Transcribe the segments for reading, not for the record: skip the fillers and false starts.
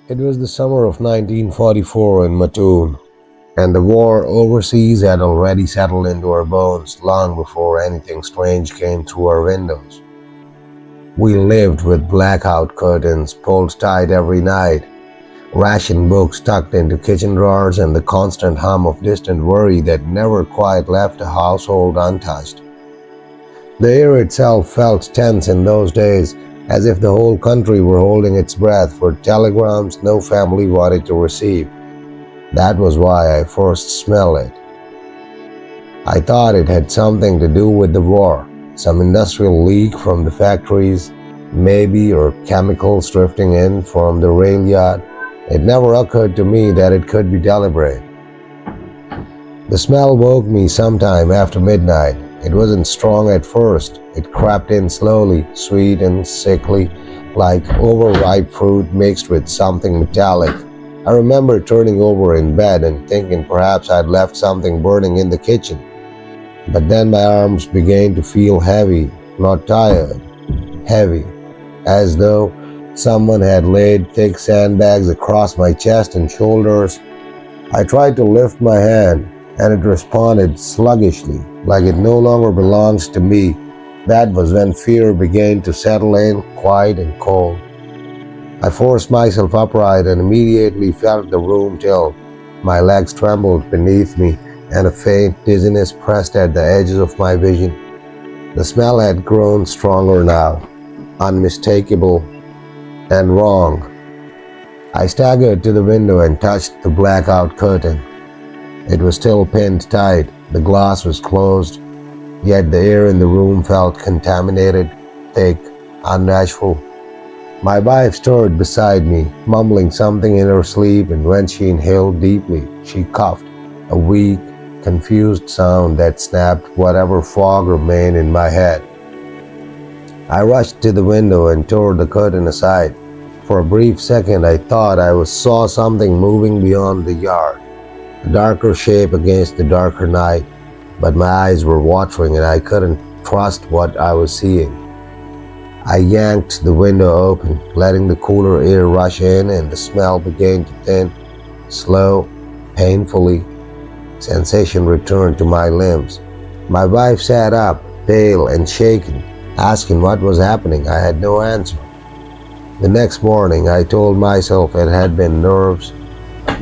It was the summer of 1944 in Mattoon, and the war overseas had already settled into our bones long before anything strange came through our windows. We lived with blackout curtains pulled tight every night, ration books tucked into kitchen drawers, and the constant hum of distant worry that never quite left the household untouched. The air itself felt tense in those days, as if the whole country were holding its breath for telegrams no family wanted to receive. That was why I first smelled it. I thought it had something to do with the war, some industrial leak from the factories, maybe, or chemicals drifting in from the rail yard. It never occurred to me that it could be deliberate. The smell woke me sometime after midnight. It wasn't strong at first. It crept in slowly, sweet and sickly, like overripe fruit mixed with something metallic. I remember turning over in bed and thinking perhaps I'd left something burning in the kitchen. But then my arms began to feel heavy, not tired, heavy, as though someone had laid thick sandbags across my chest and shoulders. I tried to lift my hand, and it responded sluggishly, like it no longer belongs to me. That was when fear began to settle in, quiet and cold. I forced myself upright and immediately felt the room tilt. My legs trembled beneath me, and a faint dizziness pressed at the edges of my vision. The smell had grown stronger now, unmistakable and wrong. I staggered to the window and touched the blackout curtain. It was still pinned tight, the glass was closed, yet the air in the room felt contaminated, thick, unnatural. My wife stirred beside me, mumbling something in her sleep, and when she inhaled deeply, she coughed, a weak, confused sound that snapped whatever fog remained in my head. I rushed to the window and tore the curtain aside. For a brief second I thought I saw something moving beyond the yard, a darker shape against the darker night, but my eyes were watering and I couldn't trust what I was seeing. I yanked the window open, letting the cooler air rush in, and the smell began to thin, slow, painfully. Sensation returned to my limbs. My wife sat up, pale and shaken, asking what was happening. I had no answer. The next morning, I told myself it had been nerves,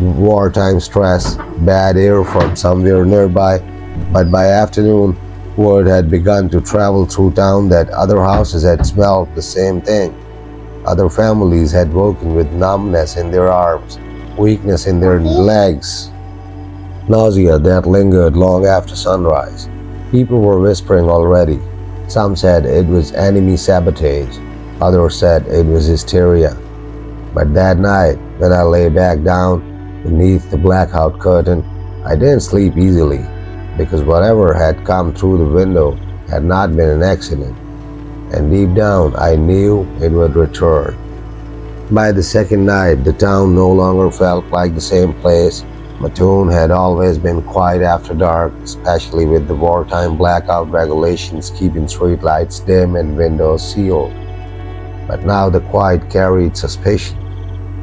wartime stress, bad air from somewhere nearby, but by afternoon, word had begun to travel through town that other houses had smelled the same thing. Other families had woken with numbness in their arms, weakness in their legs, nausea that lingered long after sunrise. People were whispering already. Some said it was enemy sabotage. Others said it was hysteria. But that night, when I lay back down beneath the blackout curtain, I didn't sleep easily, because whatever had come through the window had not been an accident, and deep down I knew it would return. By the second night, the town no longer felt like the same place. Mattoon had always been quiet after dark, especially with the wartime blackout regulations keeping streetlights dim and windows sealed. But now the quiet carried suspicion.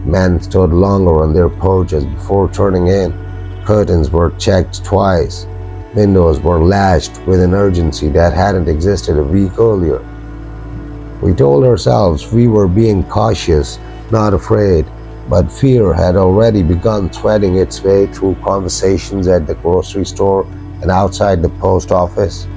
Men stood longer on their porches before turning in. Curtains were checked twice. Windows were latched with an urgency that hadn't existed a week earlier. We told ourselves we were being cautious, not afraid, but fear had already begun threading its way through conversations at the grocery store and outside the post office.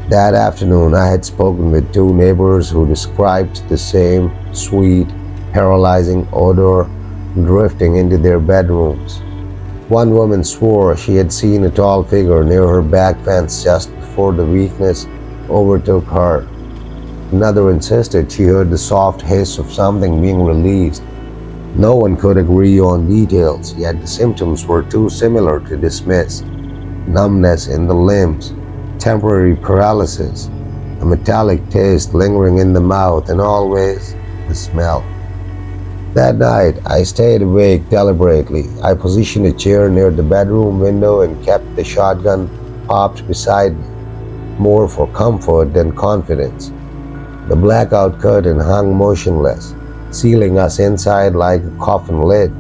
That afternoon, I had spoken with two neighbors who described the same sweet, paralyzing odor drifting into their bedrooms. One woman swore she had seen a tall figure near her back fence just before the weakness overtook her. Another insisted she heard the soft hiss of something being released. No one could agree on details, yet the symptoms were too similar to dismiss. Numbness in the limbs, temporary paralysis, a metallic taste lingering in the mouth, and always the smell. That night, I stayed awake deliberately. I positioned a chair near the bedroom window and kept the shotgun popped beside me, more for comfort than confidence. The blackout curtain hung motionless, sealing us inside like a coffin lid.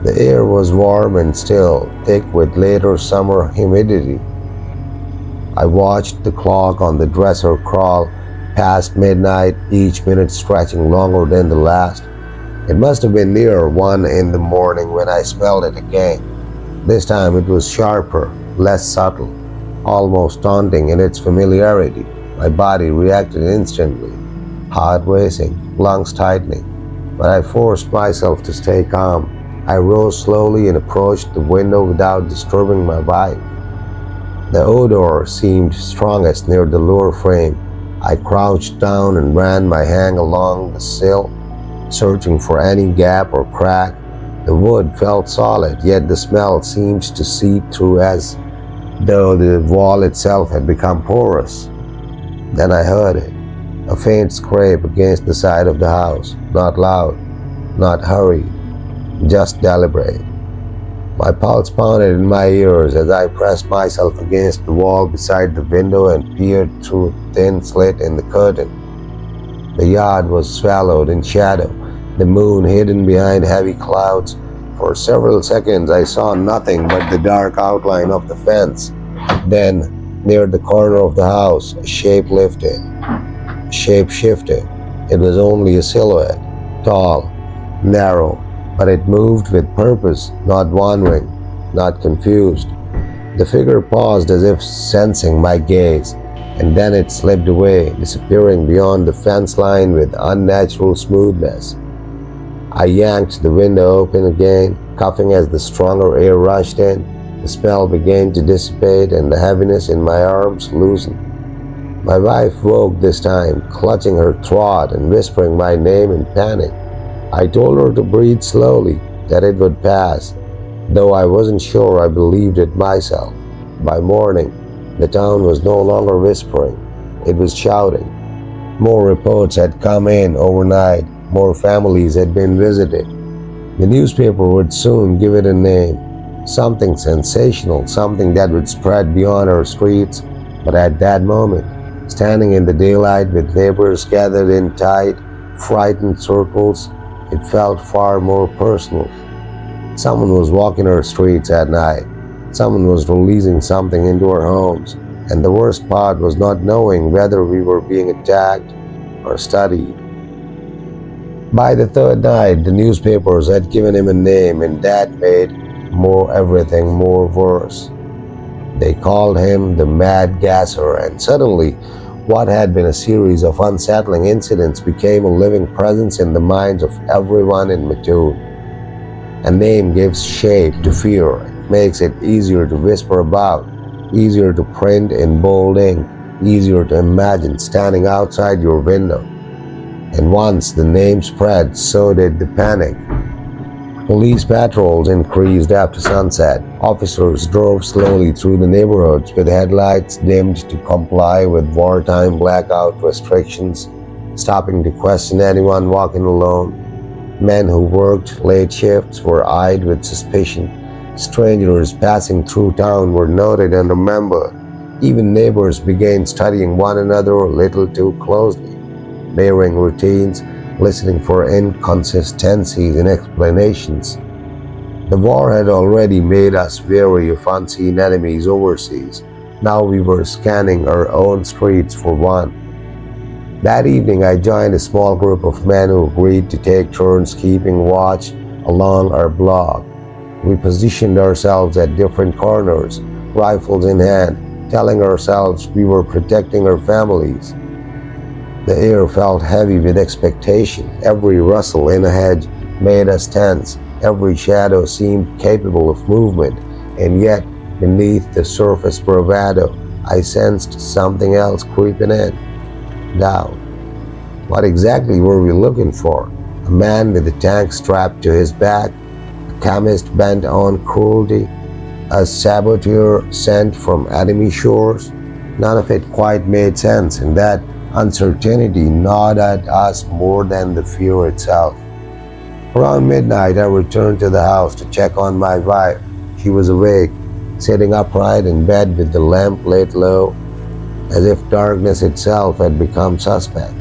The air was warm and still, thick with later summer humidity. I watched the clock on the dresser crawl past midnight, each minute stretching longer than the last. It must have been near 1 in the morning when I smelled it again. This time it was sharper, less subtle, almost taunting in its familiarity. My body reacted instantly, heart racing, lungs tightening. But I forced myself to stay calm. I rose slowly and approached the window without disturbing my wife. The odor seemed strongest near the lower frame. I crouched down and ran my hand along the sill, searching for any gap or crack. The wood felt solid, yet the smell seemed to seep through as though the wall itself had become porous. Then I heard it, a faint scrape against the side of the house, not loud, not hurried, just deliberate. My pulse pounded in my ears as I pressed myself against the wall beside the window and peered through a thin slit in the curtain. The yard was swallowed in shadow, the moon hidden behind heavy clouds. For several seconds I saw nothing but the dark outline of the fence. Then, near the corner of the house, a shape lifted, a shape shifted. It was only a silhouette, tall, narrow, but it moved with purpose, not wandering, not confused. The figure paused as if sensing my gaze, and then it slipped away, disappearing beyond the fence line with unnatural smoothness. I yanked the window open again, coughing as the stronger air rushed in. The smell began to dissipate and the heaviness in my arms loosened. My wife woke this time, clutching her throat and whispering my name in panic. I told her to breathe slowly, that it would pass, though I wasn't sure I believed it myself. By morning, the town was no longer whispering, it was shouting. More reports had come in overnight, more families had been visited. The newspaper would soon give it a name, something sensational, something that would spread beyond our streets. But at that moment, standing in the daylight with neighbors gathered in tight, frightened circles, it felt far more personal. Someone was walking our streets at night. Someone was releasing something into our homes. And the worst part was not knowing whether we were being attacked or studied. By the third night, the newspapers had given him a name, and that made everything more worse. They called him the Mad Gasser, and suddenly what had been a series of unsettling incidents became a living presence in the minds of everyone in Mattoon. A name gives shape to fear. It makes it easier to whisper about, easier to print in bold ink, easier to imagine standing outside your window. And once the name spread, so did the panic. Police patrols increased after sunset. Officers drove slowly through the neighborhoods with headlights dimmed to comply with wartime blackout restrictions, stopping to question anyone walking alone. Men who worked late shifts were eyed with suspicion. Strangers passing through town were noted and remembered. Even neighbors began studying one another a little too closely, mirroring routines, listening for inconsistencies in explanations. The war had already made us wary of unseen enemies overseas. Now we were scanning our own streets for one. That evening I joined a small group of men who agreed to take turns keeping watch along our block. We positioned ourselves at different corners, rifles in hand, telling ourselves we were protecting our families. The air felt heavy with expectation. Every rustle in a hedge made us tense. Every shadow seemed capable of movement. And yet, beneath the surface bravado, I sensed something else creeping in. Doubt. What exactly were we looking for? A man with a tank strapped to his back? A chemist bent on cruelty? A saboteur sent from enemy shores? None of it quite made sense, and that uncertainty gnawed at us more than the fear itself. Around midnight, I returned to the house to check on my wife. She was awake, sitting upright in bed with the lamp lit low, as if darkness itself had become suspect.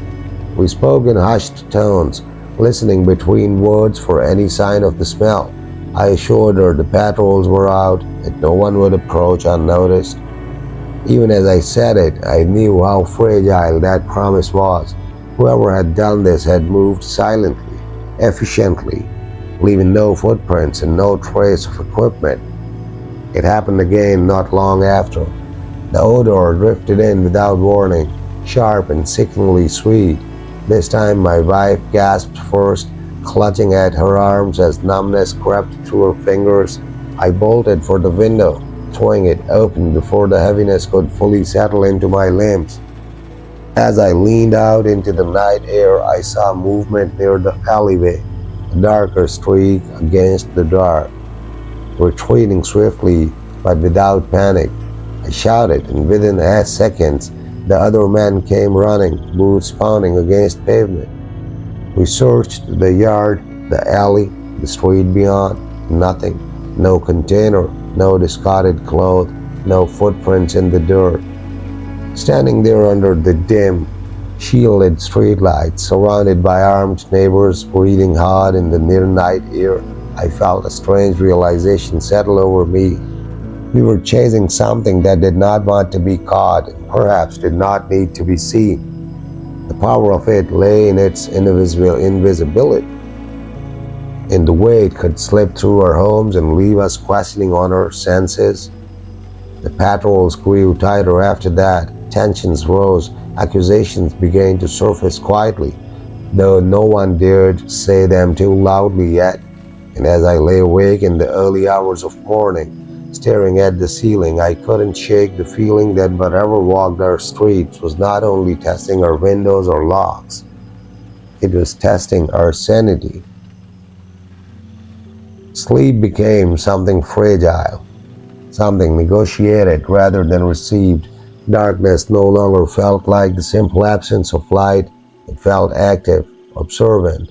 We spoke in hushed tones, listening between words for any sign of the smell. I assured her the patrols were out, that no one would approach unnoticed. Even as I said it, I knew how fragile that promise was. Whoever had done this had moved silently, efficiently, leaving no footprints and no trace of equipment. It happened again not long after. The odor drifted in without warning, sharp and sickeningly sweet. This time my wife gasped first, clutching at her arms as numbness crept through her fingers. I bolted for the window, throwing it open before the heaviness could fully settle into my limbs. As I leaned out into the night air, I saw movement near the alleyway, a darker streak against the dark, retreating swiftly but without panic. I shouted, and within a seconds, the other man came running, boots pounding against pavement. We searched the yard, the alley, the street beyond. Nothing. No container, no discarded clothes, no footprints in the dirt. Standing there under the dim, shielded streetlights, surrounded by armed neighbors breathing hard in the near night air, I felt a strange realization settle over me. We were chasing something that did not want to be caught and perhaps did not need to be seen. The power of it lay in its invisibility, in the way it could slip through our homes and leave us questioning on our senses. The patrols grew tighter after that. Tensions rose. Accusations began to surface quietly, though no one dared say them too loudly yet. And as I lay awake in the early hours of morning, staring at the ceiling, I couldn't shake the feeling that whatever walked our streets was not only testing our windows or locks, it was testing our sanity. Sleep became something fragile, something negotiated rather than received. Darkness no longer felt like the simple absence of light. It felt active, observant.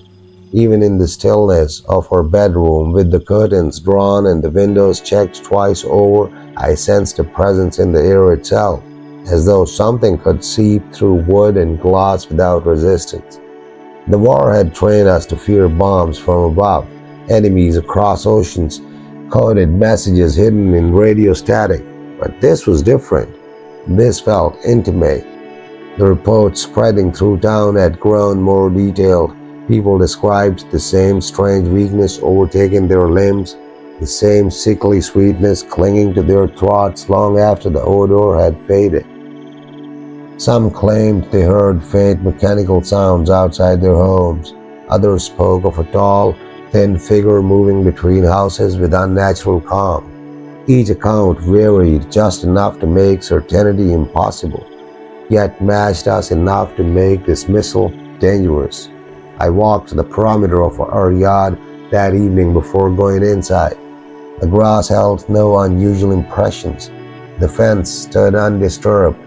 Even in the stillness of her bedroom, with the curtains drawn and the windows checked twice over, I sensed a presence in the air itself, as though something could seep through wood and glass without resistance. The war had trained us to fear bombs from above, enemies across oceans, coded messages hidden in radio static. But this was different. This felt intimate. The reports spreading through town had grown more detailed. People described the same strange weakness overtaking their limbs, the same sickly sweetness clinging to their throats long after the odor had faded. Some claimed they heard faint mechanical sounds outside their homes. Others spoke of a tall, thin figure moving between houses with unnatural calm. Each account varied just enough to make certainty impossible, yet matched us enough to make dismissal dangerous. I walked the perimeter of our yard that evening before going inside. The grass held no unusual impressions. The fence stood undisturbed.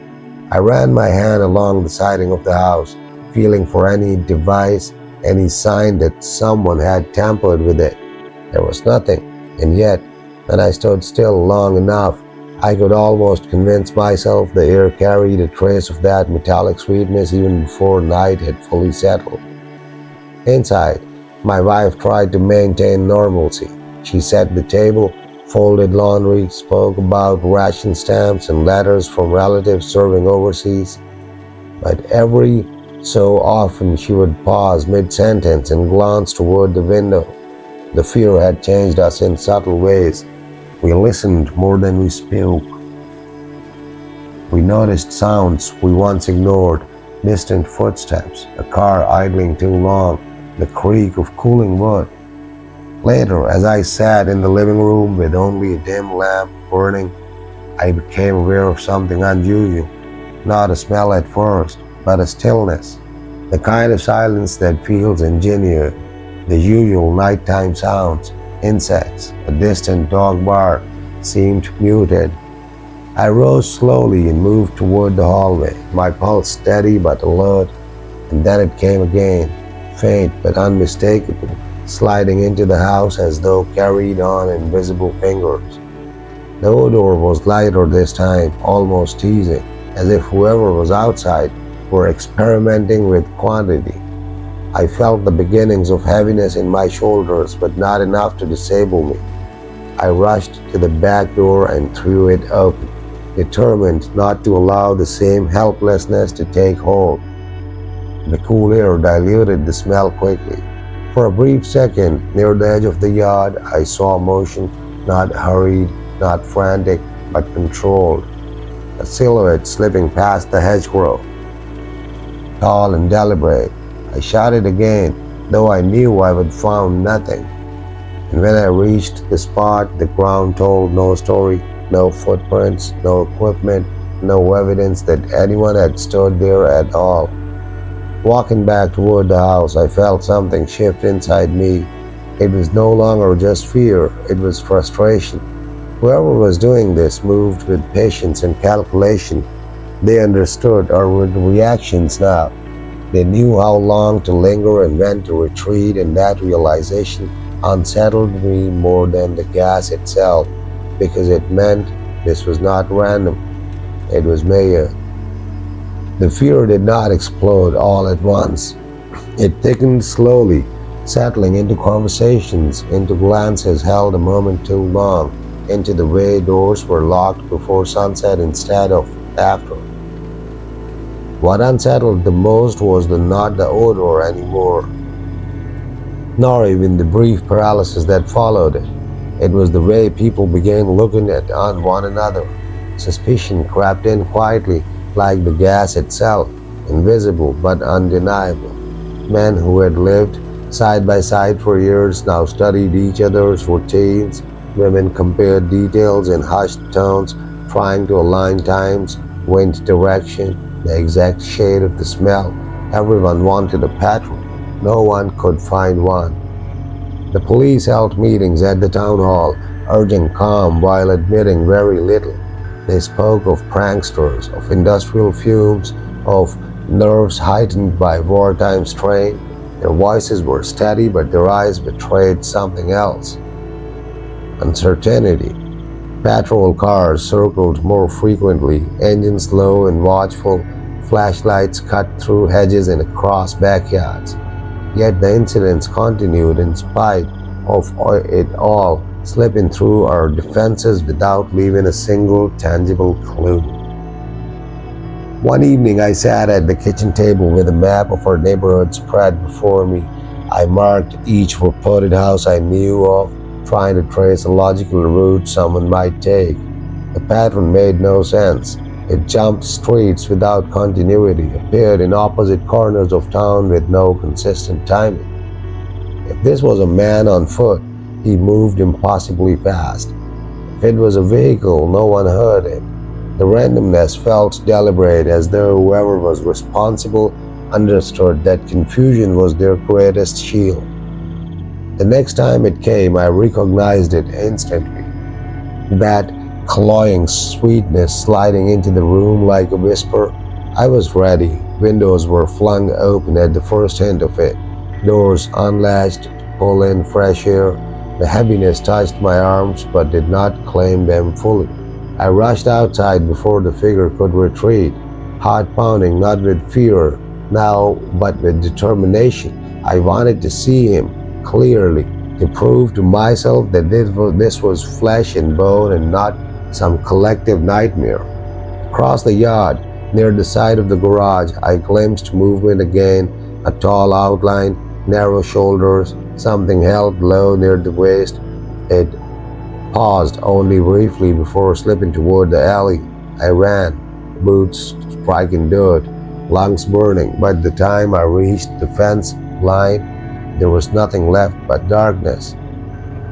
I ran my hand along the siding of the house, feeling for any device, any sign that someone had tampered with it. There was nothing, and yet, when I stood still long enough, I could almost convince myself the air carried a trace of that metallic sweetness even before night had fully settled. Inside, my wife tried to maintain normalcy. She set the table, folded laundry, spoke about ration stamps and letters from relatives serving overseas. But every so often she would pause mid-sentence and glance toward the window. The fear had changed us in subtle ways. We listened more than we spoke. We noticed sounds we once ignored, distant footsteps, a car idling too long, the creak of cooling wood. Later, as I sat in the living room with only a dim lamp burning, I became aware of something unusual. Not a smell at first, but a stillness. The kind of silence that feels engineered. The usual nighttime sounds, insects, a distant dog bark, seemed muted. I rose slowly and moved toward the hallway, my pulse steady but alert, and then it came again, faint but unmistakable, sliding into the house as though carried on invisible fingers. The odor was lighter this time, almost teasing, as if whoever was outside were experimenting with quantity. I felt the beginnings of heaviness in my shoulders, but not enough to disable me. I rushed to the back door and threw it open, determined not to allow the same helplessness to take hold. The cool air diluted the smell quickly. For a brief second, near the edge of the yard, I saw motion, not hurried, not frantic, but controlled. A silhouette slipping past the hedgerow, tall and deliberate. I shouted again, though I knew I would found nothing. And when I reached the spot, the ground told no story, no footprints, no equipment, no evidence that anyone had stood there at all. Walking back toward the house, I felt something shift inside me. It was no longer just fear, it was frustration. Whoever was doing this moved with patience and calculation. They understood our reactions now. They knew how long to linger and when to retreat, and that realization unsettled me more than the gas itself, because it meant this was not random, it was Maya. The fear did not explode all at once. It thickened slowly, settling into conversations, into glances held a moment too long, into the way doors were locked before sunset instead of after. What unsettled the most was not the odor anymore, nor even the brief paralysis that followed it. It was the way people began looking at one another. Suspicion crept in quietly, like the gas itself, invisible but undeniable. Men who had lived side by side for years now studied each other's routines. Women compared details in hushed tones, trying to align times, wind direction, the exact shade of the smell. Everyone wanted a pattern. No one could find one. The police held meetings at the town hall, urging calm while admitting very little. They spoke of pranksters, of industrial fumes, of nerves heightened by wartime strain. Their voices were steady, but their eyes betrayed something else. Uncertainty. Patrol cars circled more frequently, engines low and watchful, flashlights cut through hedges and across backyards. Yet the incidents continued in spite of it all, slipping through our defenses without leaving a single tangible clue. One evening I sat at the kitchen table with a map of our neighborhood spread before me. I marked each reported house I knew of, trying to trace a logical route someone might take. The pattern made no sense. It jumped streets without continuity, appeared in opposite corners of town with no consistent timing. If this was a man on foot, he moved impossibly fast. If it was a vehicle, no one heard him. The randomness felt deliberate, as though whoever was responsible understood that confusion was their greatest shield. The next time it came, I recognized it instantly. That cloying sweetness sliding into the room like a whisper. I was ready. Windows were flung open at the first hint of it. Doors unlatched to pull in fresh air. The heaviness touched my arms but did not claim them fully. I rushed outside before the figure could retreat, heart pounding not with fear now but with determination. I wanted to see him clearly, to prove to myself that this was flesh and bone and not some collective nightmare. Across the yard, near the side of the garage, I glimpsed movement again, a tall outline, narrow shoulders, something held low near the waist. It paused only briefly before slipping toward the alley. I ran, boots striking dirt, lungs burning. By the time I reached the fence line, there was nothing left but darkness.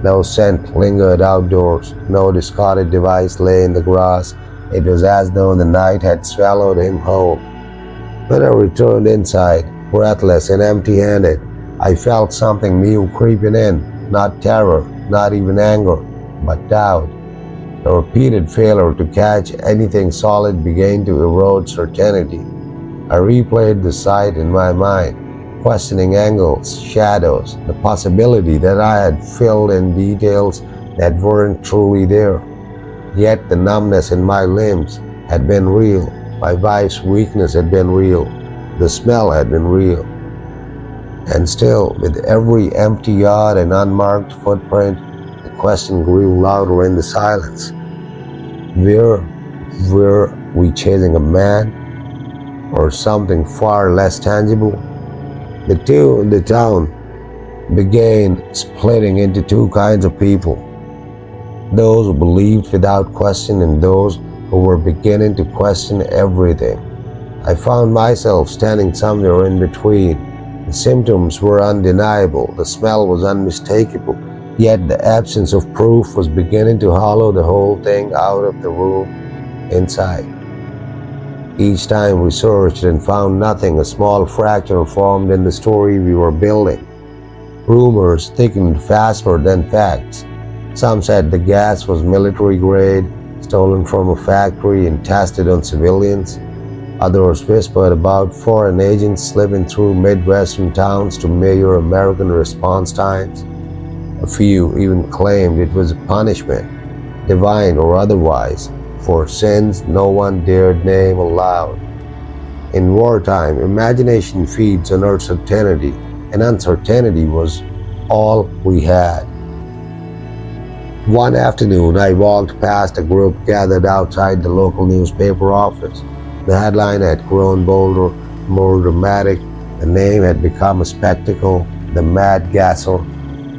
No scent lingered outdoors. No discarded device lay in the grass. It was as though the night had swallowed him whole. When I returned inside, breathless and empty-handed, I felt something new creeping in. Not terror, not even anger, but doubt. The repeated failure to catch anything solid began to erode certainty. I replayed the sight in my mind, questioning angles, shadows, the possibility that I had filled in details that weren't truly there. Yet the numbness in my limbs had been real, my wife's weakness had been real, the smell had been real. And still, with every empty yard and unmarked footprint, the question grew louder in the silence. Were we chasing a man or something far less tangible? The town began splitting into two kinds of people: those who believed without question and those who were beginning to question everything. I found myself standing somewhere in between. The symptoms were undeniable, the smell was unmistakable, yet the absence of proof was beginning to hollow the whole thing out of the room inside. Each time we searched and found nothing, a small fracture formed in the story we were building. Rumors thickened faster than facts. Some said the gas was military grade, stolen from a factory and tested on civilians. Others whispered about foreign agents slipping through Midwestern towns to measure American response times. A few even claimed it was a punishment, divine or otherwise, for sins no one dared name aloud. In wartime, imagination feeds on uncertainty, and uncertainty was all we had. One afternoon, I walked past a group gathered outside the local newspaper office. The headline had grown bolder, more dramatic. The name had become a spectacle, the Mad Gasser.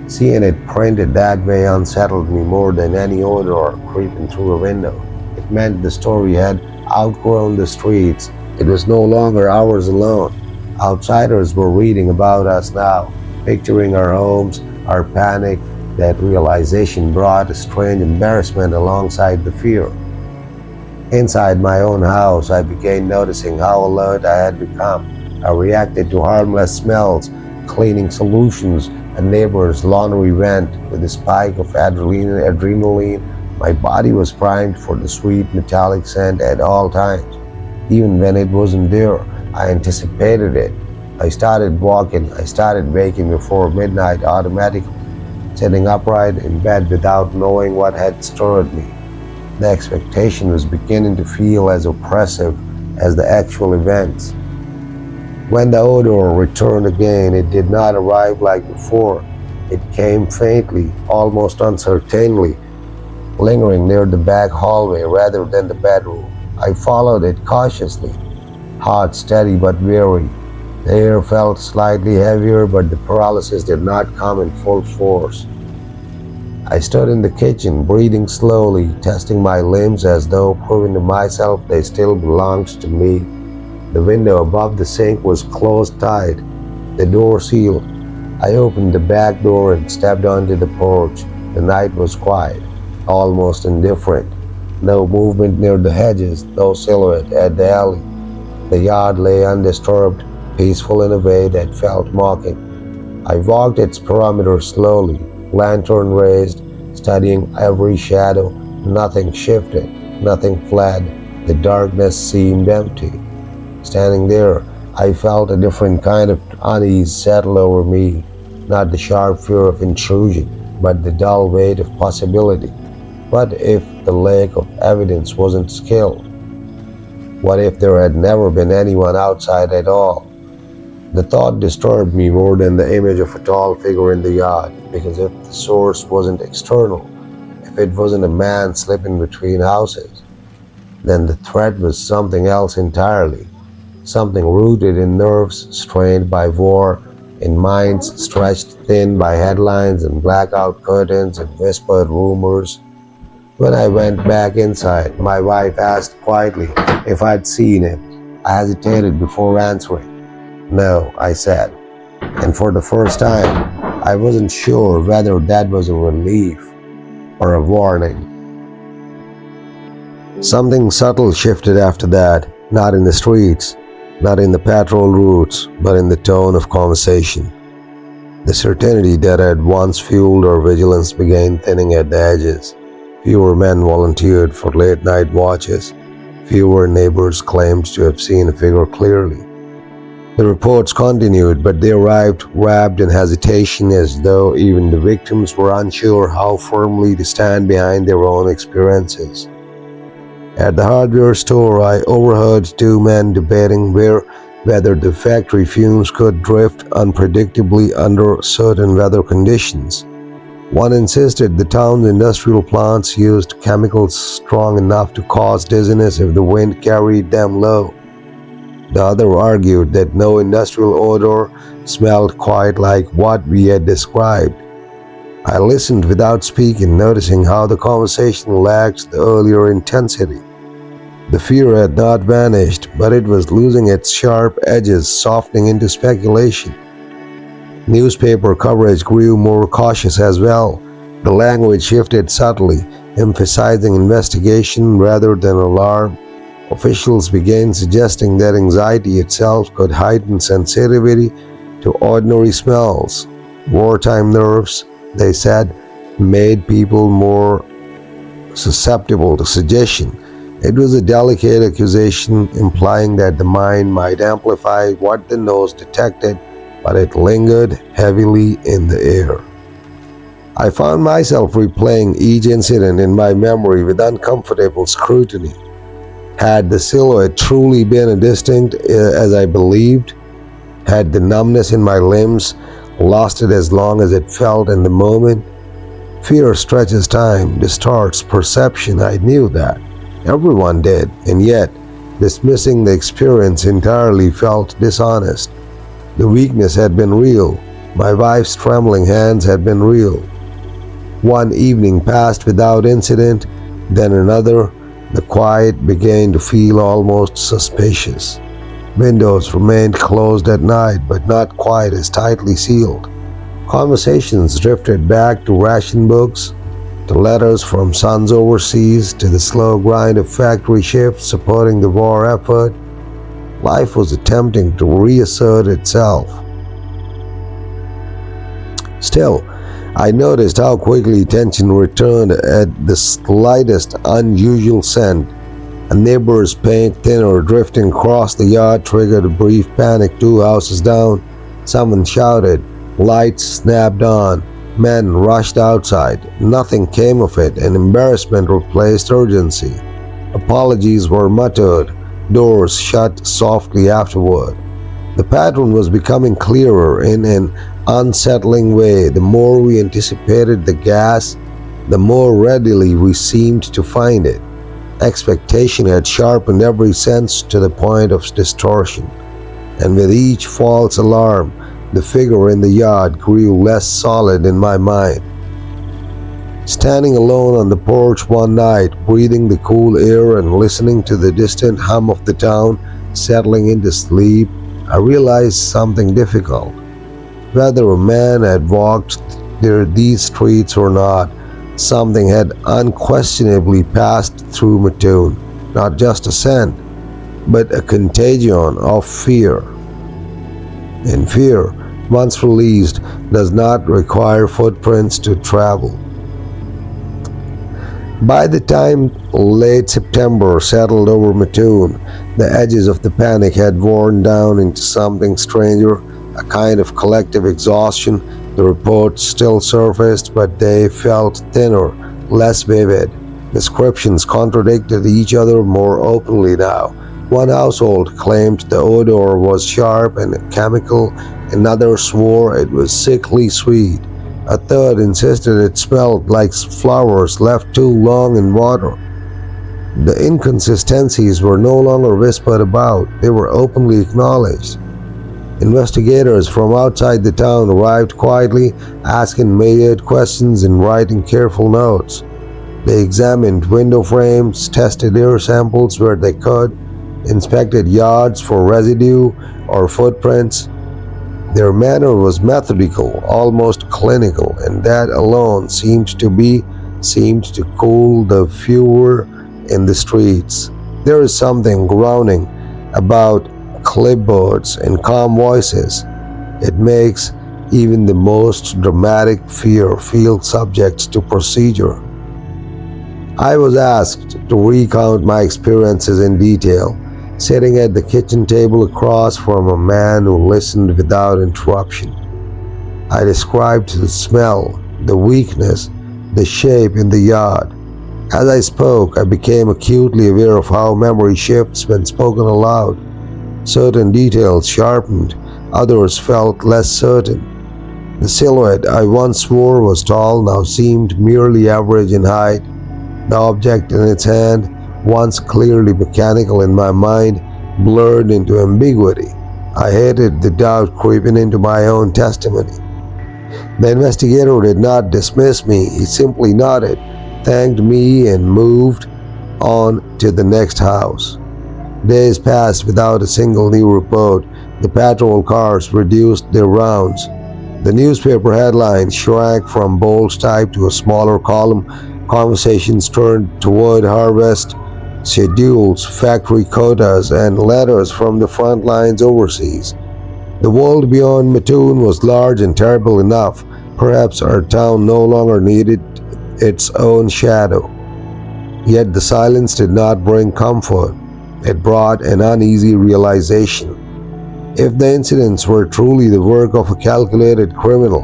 Seeing it printed that way unsettled me more than any odor creeping through a window. It meant the story had outgrown the streets. It was no longer ours alone. Outsiders were reading about us now, picturing our homes, our panic. That realization brought a strange embarrassment alongside the fear. Inside my own house, I began noticing how alert I had become. I reacted to harmless smells, cleaning solutions, a neighbor's laundry vent with a spike of adrenaline. My body was primed for the sweet metallic scent at all times. Even when it wasn't there, I anticipated it. I started walking, I started waking before midnight automatically, sitting upright in bed without knowing what had stirred me. The expectation was beginning to feel as oppressive as the actual events. When the odor returned again, it did not arrive like before. It came faintly, almost uncertainly, lingering near the back hallway rather than the bedroom. I followed it cautiously, heart steady but weary. The air felt slightly heavier, but the paralysis did not come in full force. I stood in the kitchen, breathing slowly, testing my limbs as though proving to myself they still belonged to me. The window above the sink was closed tight, the door sealed. I opened the back door and stepped onto the porch. The night was quiet, almost indifferent. No movement near the hedges, no silhouette at the alley. The yard lay undisturbed, peaceful in a way that felt mocking. I walked its perimeter slowly, lantern raised, studying every shadow. Nothing shifted, nothing fled. The darkness seemed empty. Standing there, I felt a different kind of unease settle over me, not the sharp fear of intrusion, but the dull weight of possibility. What if the lack of evidence wasn't skilled? What if there had never been anyone outside at all? The thought disturbed me more than the image of a tall figure in the yard, because if the source wasn't external, if it wasn't a man slipping between houses, then the threat was something else entirely, something rooted in nerves strained by war, in minds stretched thin by headlines and blackout curtains and whispered rumors. When I went back inside, my wife asked quietly if I'd seen him. I hesitated before answering. No, I said, and for the first time, I wasn't sure whether that was a relief or a warning. Something subtle shifted after that, not in the streets, not in the patrol routes, but in the tone of conversation. The certainty that had once fueled our vigilance began thinning at the edges. Fewer men volunteered for late-night watches. Fewer neighbors claimed to have seen a figure clearly. The reports continued, but they arrived wrapped in hesitation, as though even the victims were unsure how firmly to stand behind their own experiences. At the hardware store, I overheard two men debating where whether the factory fumes could drift unpredictably under certain weather conditions. One insisted the town's industrial plants used chemicals strong enough to cause dizziness if the wind carried them low. The other argued that no industrial odor smelled quite like what we had described. I listened without speaking, noticing how the conversation lacked the earlier intensity. The fear had not vanished, but it was losing its sharp edges, softening into speculation. Newspaper coverage grew more cautious as well. The language shifted subtly, emphasizing investigation rather than alarm. Officials began suggesting that anxiety itself could heighten sensitivity to ordinary smells. Wartime nerves, they said, made people more susceptible to suggestion. It was a delicate accusation, implying that the mind might amplify what the nose detected, but it lingered heavily in the air. I found myself replaying each incident in my memory with uncomfortable scrutiny. Had the silhouette truly been as distinct as I believed? Had the numbness in my limbs lasted as long as it felt in the moment? Fear stretches time, distorts perception. I knew that. Everyone did, and yet, dismissing the experience entirely felt dishonest. The weakness had been real. My wife's trembling hands had been real. One evening passed without incident, then another. The quiet began to feel almost suspicious. Windows remained closed at night, but not quite as tightly sealed. Conversations drifted back to ration books, to letters from sons overseas, to the slow grind of factory shifts supporting the war effort. Life was attempting to reassert itself. Still, I noticed how quickly tension returned at the slightest unusual scent. A neighbor's paint thinner drifting across the yard triggered a brief panic 2 houses down. Someone shouted. Lights snapped on. Men rushed outside. Nothing came of it, and embarrassment replaced urgency. Apologies were muttered. Doors shut softly afterward. The pattern was becoming clearer in an unsettling way. The more we anticipated the gas, the more readily we seemed to find it. Expectation had sharpened every sense to the point of distortion, and with each false alarm, the figure in the yard grew less solid in my mind. Standing alone on the porch one night, breathing the cool air and listening to the distant hum of the town settling into sleep, I realized something difficult. Whether a man had walked these streets or not, something had unquestionably passed through Mattoon, not just a scent, but a contagion of fear. And fear, once released, does not require footprints to travel. By the time late September settled over Mattoon, the edges of the panic had worn down into something stranger, a kind of collective exhaustion. The reports still surfaced, but they felt thinner, less vivid. Descriptions contradicted each other more openly now. One household claimed the odor was sharp and chemical, another swore it was sickly sweet. A third insisted it smelled like flowers left too long in water. The inconsistencies were no longer whispered about, they were openly acknowledged. Investigators from outside the town arrived quietly, asking myriad questions and writing careful notes. They examined window frames, tested air samples where they could, inspected yards for residue or footprints. Their manner was methodical, almost clinical, and that alone seemed to cool the furor in the streets. There is something grounding about clipboards and calm voices. It makes even the most dramatic fear feel subject to procedure. I was asked to recount my experiences in detail, sitting at the kitchen table across from a man who listened without interruption. I described the smell, the weakness, the shape in the yard. As I spoke, I became acutely aware of how memory shifts when spoken aloud. Certain details sharpened, others felt less certain. The silhouette I once swore was tall now seemed merely average in height. The object in its hand, once clearly mechanical in my mind, blurred into ambiguity. I hated the doubt creeping into my own testimony. The investigator did not dismiss me, he simply nodded, thanked me, and moved on to the next house. Days passed without a single new report. The patrol cars reduced their rounds. The newspaper headlines shrank from bold type to a smaller column. Conversations turned toward harvest schedules, factory quotas, and letters from the front lines overseas. The world beyond Mattoon was large and terrible enough. Perhaps our town no longer needed its own shadow. Yet the silence did not bring comfort. It brought an uneasy realization. If the incidents were truly the work of a calculated criminal,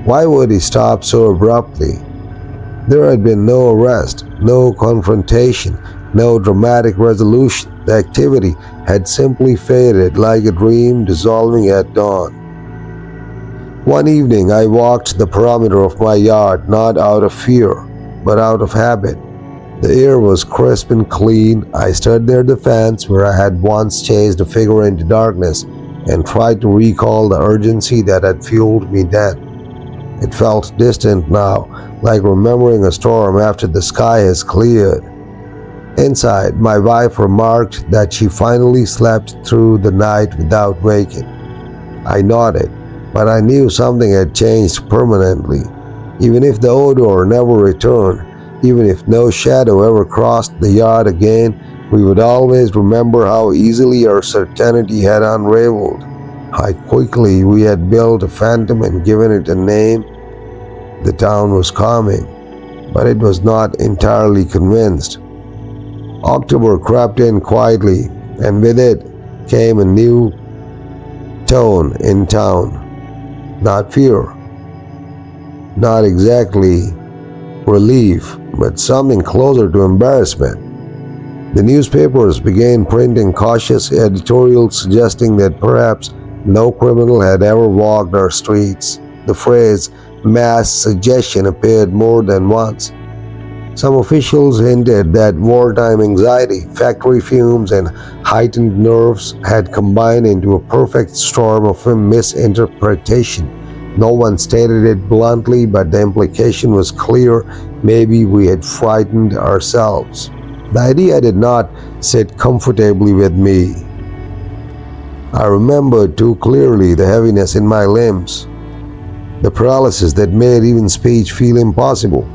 why would he stop so abruptly? There had been no arrest, no confrontation, no dramatic resolution. The activity had simply faded like a dream dissolving at dawn. One evening I walked the perimeter of my yard not out of fear, but out of habit. The air was crisp and clean. I stood near the fence where I had once chased a figure into darkness and tried to recall the urgency that had fueled me then. It felt distant now, like remembering a storm after the sky has cleared. Inside, my wife remarked that she finally slept through the night without waking. I nodded, but I knew something had changed permanently. Even if the odor never returned, even if no shadow ever crossed the yard again, we would always remember how easily our certainty had unraveled, how quickly we had built a phantom and given it a name. The town was calming, but it was not entirely convinced. October crept in quietly, and with it came a new tone in town. Not fear, not exactly relief, but something closer to embarrassment. The newspapers began printing cautious editorials suggesting that perhaps no criminal had ever walked our streets. The phrase mass suggestion appeared more than once. Some officials hinted that wartime anxiety, factory fumes, and heightened nerves had combined into a perfect storm of misinterpretation. No one stated it bluntly, but the implication was clear. Maybe we had frightened ourselves. The idea did not sit comfortably with me. I remembered too clearly the heaviness in my limbs, the paralysis that made even speech feel impossible.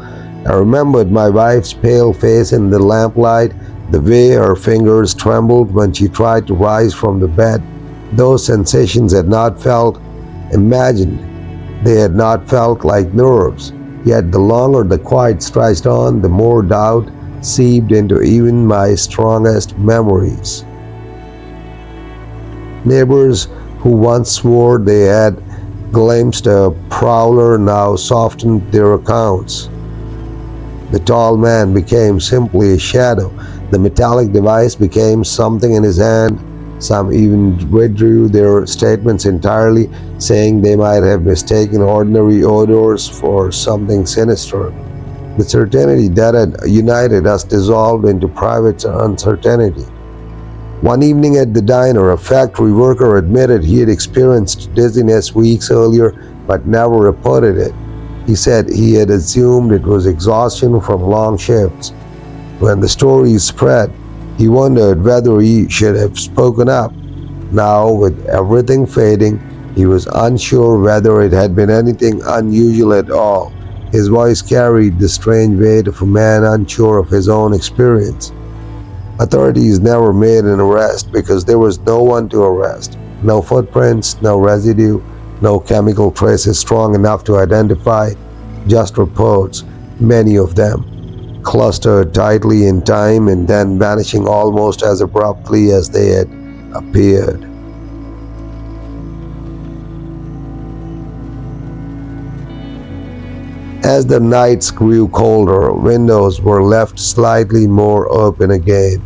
I remembered my wife's pale face in the lamplight, the way her fingers trembled when she tried to rise from the bed. Those sensations had not felt imagined. They had not felt like nerves. Yet the longer the quiet stretched on, the more doubt seeped into even my strongest memories. Neighbors who once swore they had glimpsed a prowler now softened their accounts. The tall man became simply a shadow. The metallic device became something in his hand. Some even withdrew their statements entirely, saying they might have mistaken ordinary odors for something sinister. The certainty that had united us dissolved into private uncertainty. One evening at the diner, a factory worker admitted he had experienced dizziness weeks earlier but never reported it. He said he had assumed it was exhaustion from long shifts. When the story spread, he wondered whether he should have spoken up. Now, with everything fading, he was unsure whether it had been anything unusual at all. His voice carried the strange weight of a man unsure of his own experience. Authorities never made an arrest because there was no one to arrest. No footprints, no residue, no chemical traces strong enough to identify, just reports, many of them, clustered tightly in time and then vanishing almost as abruptly as they had appeared. As the nights grew colder, windows were left slightly more open again.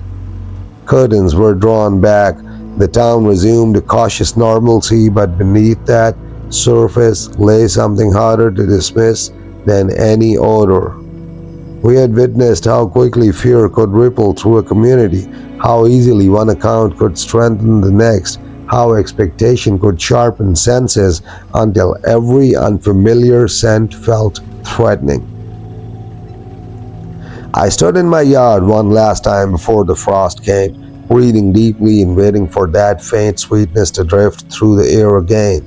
Curtains were drawn back, The town resumed a cautious normalcy, but beneath that surface lay something harder to dismiss than any odor. We had witnessed how quickly fear could ripple through a community, how easily one account could strengthen the next, how expectation could sharpen senses until every unfamiliar scent felt threatening. I stood in my yard one last time before the frost came, breathing deeply and waiting for that faint sweetness to drift through the air again.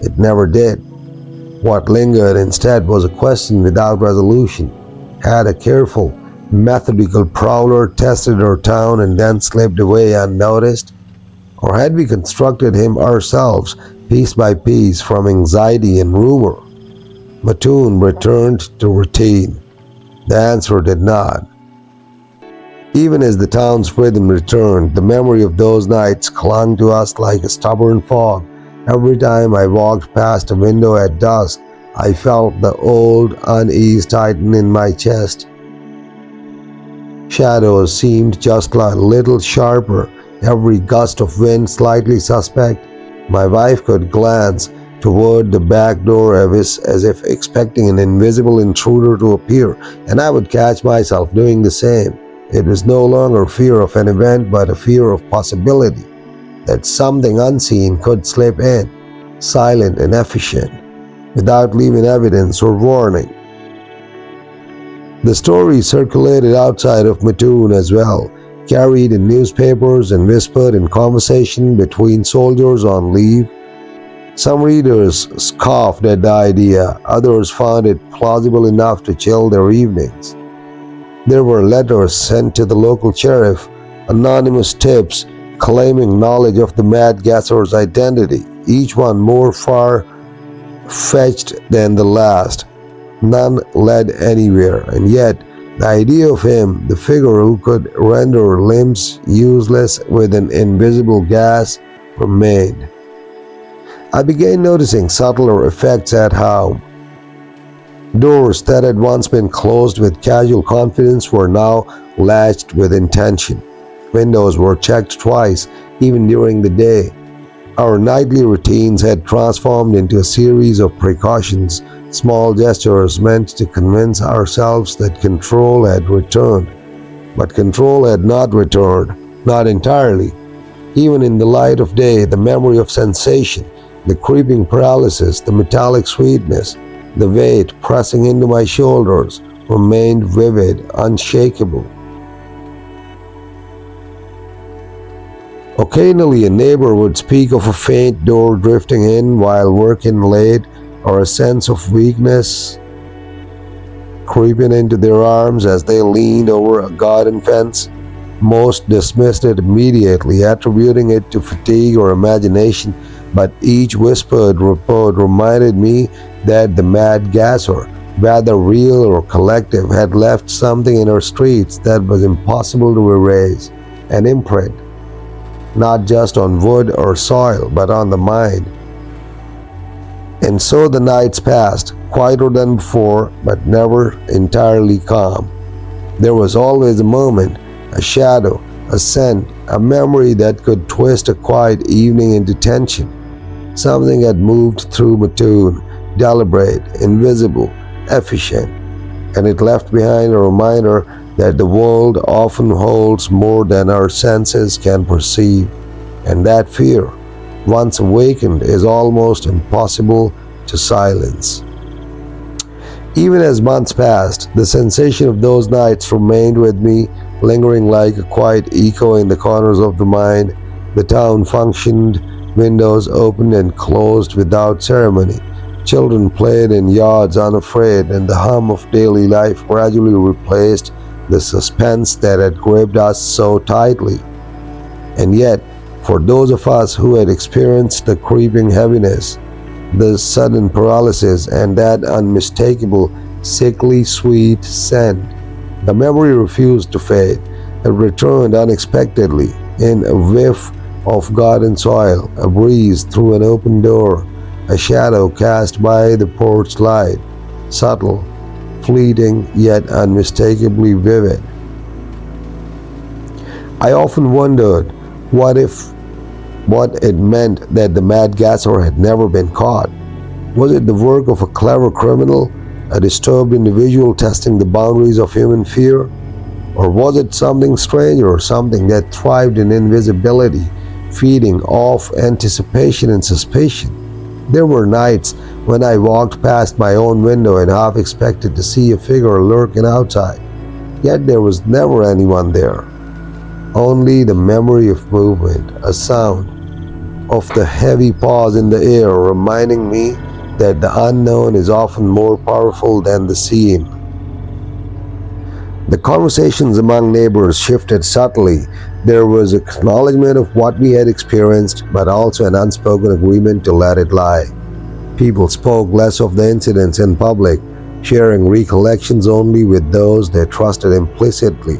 It never did. What lingered instead was a question without resolution. Had a careful, methodical prowler tested our town and then slipped away unnoticed? Or had we constructed him ourselves, piece by piece, from anxiety and rumor? Mattoon returned to routine. The answer did not. Even as the town's rhythm returned, the memory of those nights clung to us like a stubborn fog. Every time I walked past a window at dusk, I felt the old unease tighten in my chest. Shadows seemed just a little sharper, every gust of wind slightly suspect. My wife could glance toward the back door as if expecting an invisible intruder to appear, and I would catch myself doing the same. It was no longer fear of an event, but a fear of possibility, that something unseen could slip in, silent and efficient, without leaving evidence or warning. The story circulated outside of Mattoon as well, carried in newspapers and whispered in conversation between soldiers on leave. Some readers scoffed at the idea, others found it plausible enough to chill their evenings. There were letters sent to the local sheriff, anonymous tips claiming knowledge of the mad gasser's identity, each one more far-fetched than the last. None led anywhere, and yet the idea of him, the figure who could render limbs useless with an invisible gas, remained. I began noticing subtler effects at home. Doors that had once been closed with casual confidence were now latched with intention. Windows were checked twice, even during the day. Our nightly routines had transformed into a series of precautions, small gestures meant to convince ourselves that control had returned. But control had not returned, not entirely. Even in the light of day, the memory of sensation, the creeping paralysis, the metallic sweetness, the weight pressing into my shoulders remained vivid, unshakable. Occasionally a neighbor would speak of a faint door drifting in while working late, or a sense of weakness creeping into their arms as they leaned over a garden fence. Most dismissed it immediately, attributing it to fatigue or imagination, but each whispered report reminded me that the mad gasser, whether real or collective, had left something in our streets that was impossible to erase, an imprint, not just on wood or soil, but on the mind. And so the nights passed, quieter than before, but never entirely calm. There was always a moment, a shadow, a scent, a memory that could twist a quiet evening into tension. Something had moved through Mattoon, deliberate, invisible, efficient, and it left behind a reminder that the world often holds more than our senses can perceive, and that fear, once awakened, is almost impossible to silence. Even as months passed, the sensation of those nights remained with me, lingering like a quiet echo in the corners of the mind. The town functioned, windows opened and closed without ceremony. Children played in yards unafraid, and the hum of daily life gradually replaced the suspense that had gripped us so tightly. And yet, for those of us who had experienced the creeping heaviness, the sudden paralysis, and that unmistakable, sickly sweet scent, the memory refused to fade. It returned unexpectedly, in a whiff of garden soil, a breeze through an open door, a shadow cast by the porch light, subtle, fleeting, yet unmistakably vivid. I often wondered, what if What it meant that the mad gasser had never been caught. Was it the work of a clever criminal, a disturbed individual testing the boundaries of human fear? Or was it something stranger, something that thrived in invisibility, feeding off anticipation and suspicion? There were nights when I walked past my own window and half expected to see a figure lurking outside, yet there was never anyone there. Only the memory of movement, a sound, of the heavy pause in the air reminding me that the unknown is often more powerful than the seen. The conversations among neighbors shifted subtly. There was acknowledgement of what we had experienced, but also an unspoken agreement to let it lie. People spoke less of the incidents in public, sharing recollections only with those they trusted implicitly.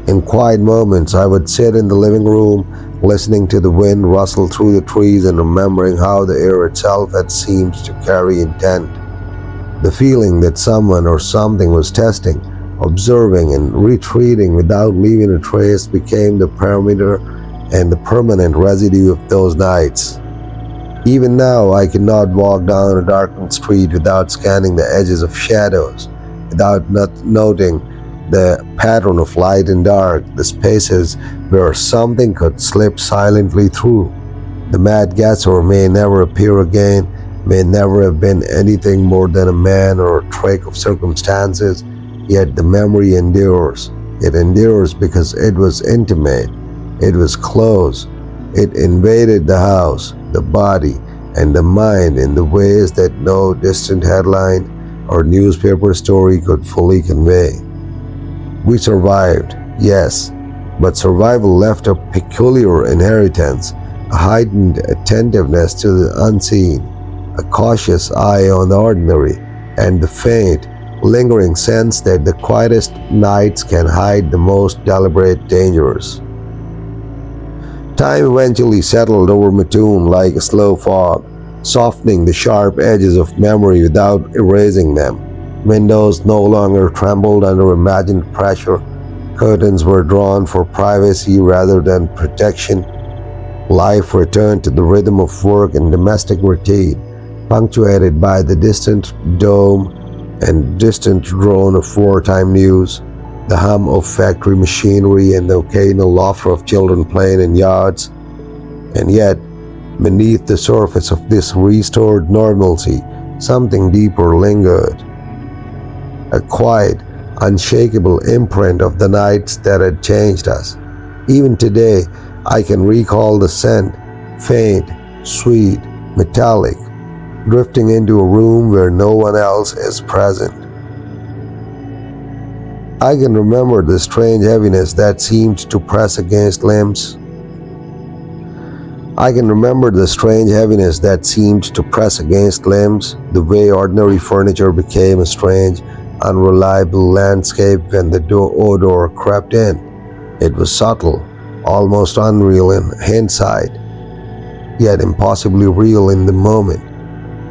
In quiet moments, I would sit in the living room, listening to the wind rustle through the trees and remembering how the air itself had seemed to carry intent. The feeling that someone or something was testing, observing, and retreating without leaving a trace became the parameter and the permanent residue of those nights. Even now, I cannot walk down a darkened street without scanning the edges of shadows, without not noting the pattern of light and dark, the spaces where something could slip silently through. The mad gasser may never appear again, may never have been anything more than a man or a trick of circumstances, yet the memory endures. It endures because it was intimate, it was close, it invaded the house, the body, and the mind in the ways that no distant headline or newspaper story could fully convey. We survived, yes, but survival left a peculiar inheritance, a heightened attentiveness to the unseen, a cautious eye on the ordinary, and the faint, lingering sense that the quietest nights can hide the most deliberate dangers. Time eventually settled over Mattoon like a slow fog, softening the sharp edges of memory without erasing them. Windows no longer trembled under imagined pressure. Curtains were drawn for privacy rather than protection. Life returned to the rhythm of work and domestic routine, punctuated by the distant dome and distant drone of wartime news, the hum of factory machinery, and the occasional laughter of children playing in yards. And yet, beneath the surface of this restored normalcy, something deeper lingered. A quiet, unshakable imprint of the nights that had changed us. Even today, I can recall the scent, faint, sweet, metallic, drifting into a room where no one else is present. I can remember the strange heaviness that seemed to press against limbs. I can remember the strange heaviness that seemed to press against limbs, the way ordinary furniture became a strange, unreliable landscape when the odor crept in. It was subtle, almost unreal in hindsight, yet impossibly real in the moment.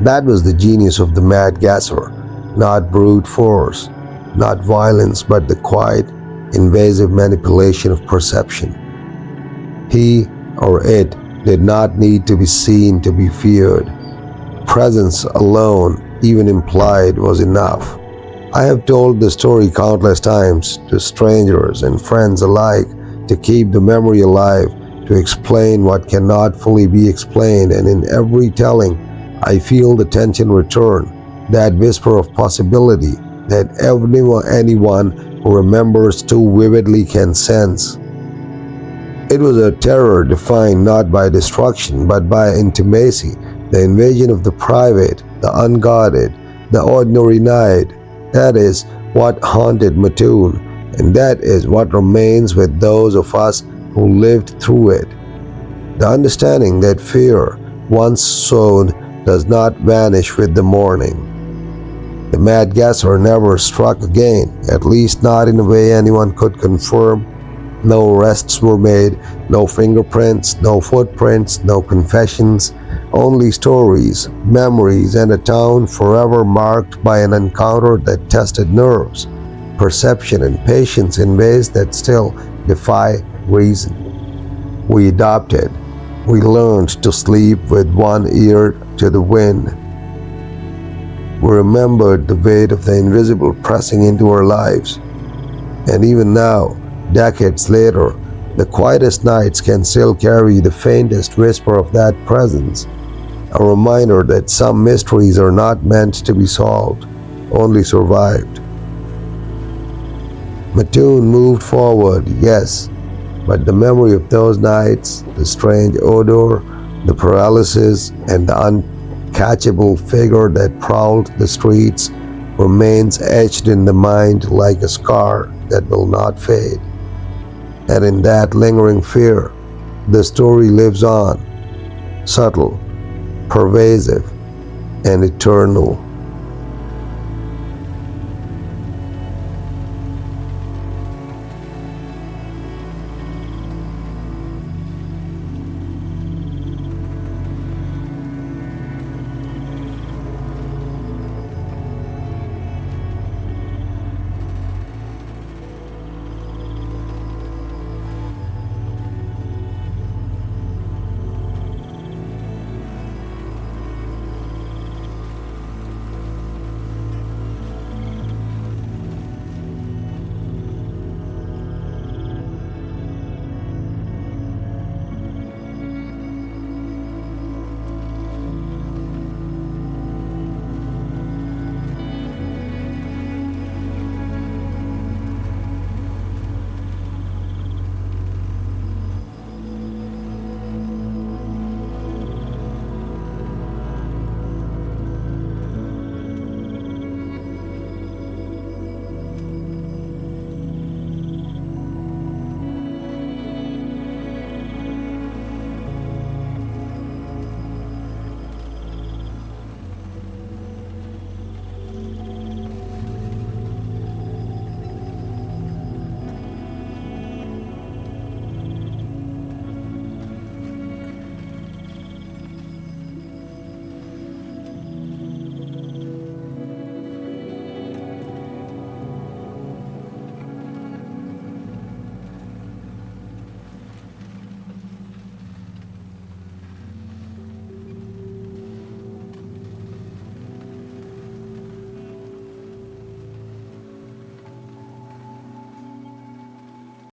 That was the genius of the mad gasser, not brute force, not violence, but the quiet, invasive manipulation of perception. He or it did not need to be seen to be feared. Presence alone, even implied, was enough. I have told the story countless times to strangers and friends alike to keep the memory alive, to explain what cannot fully be explained, and in every telling, I feel the tension return, that whisper of possibility that anyone who remembers too vividly can sense. It was a terror defined not by destruction but by intimacy, the invasion of the private, the unguarded, the ordinary night. That is what haunted Mattoon, and that is what remains with those of us who lived through it. The understanding that fear, once sown, does not vanish with the morning. The mad gasser never struck again, at least not in a way anyone could confirm. No arrests were made, no fingerprints, no footprints, no confessions, only stories, memories, and a town forever marked by an encounter that tested nerves, perception, and patience in ways that still defy reason. We adopted, We learned to sleep with one ear to the wind. We remembered the weight of the invisible pressing into our lives. And even now, decades later, the quietest nights can still carry the faintest whisper of that presence, a reminder that some mysteries are not meant to be solved, only survived. Mattoon moved forward, yes, but the memory of those nights, the strange odor, the paralysis, and the uncatchable figure that prowled the streets remains etched in the mind like a scar that will not fade. And in that lingering fear, the story lives on, subtle, pervasive, and eternal.